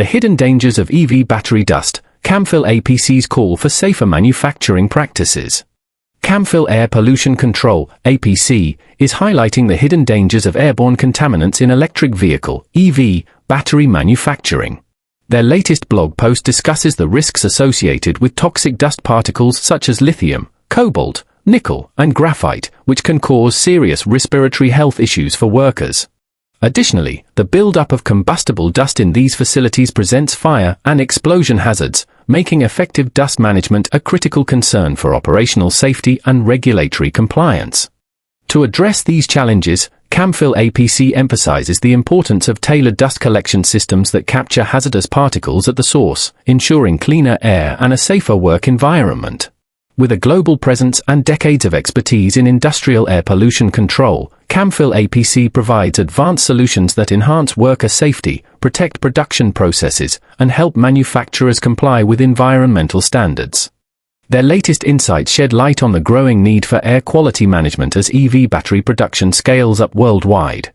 The hidden dangers of EV battery dust. Camfil APC's call for safer manufacturing practices. Camfil Air Pollution Control, APC, is highlighting the hidden dangers of airborne contaminants in electric vehicle, EV, battery manufacturing. Their latest blog post discusses the risks associated with toxic dust particles such as lithium, cobalt, nickel, and graphite, which can cause serious respiratory health issues for workers. Additionally, the buildup of combustible dust in these facilities presents fire and explosion hazards, making effective dust management a critical concern for operational safety and regulatory compliance. To address these challenges, Camfil APC emphasizes the importance of tailored dust collection systems that capture hazardous particles at the source, ensuring cleaner air and a safer work environment. With a global presence and decades of expertise in industrial air pollution control, Camfil APC provides advanced solutions that enhance worker safety, protect production processes, and help manufacturers comply with environmental standards. Their latest insights shed light on the growing need for air quality management as EV battery production scales up worldwide.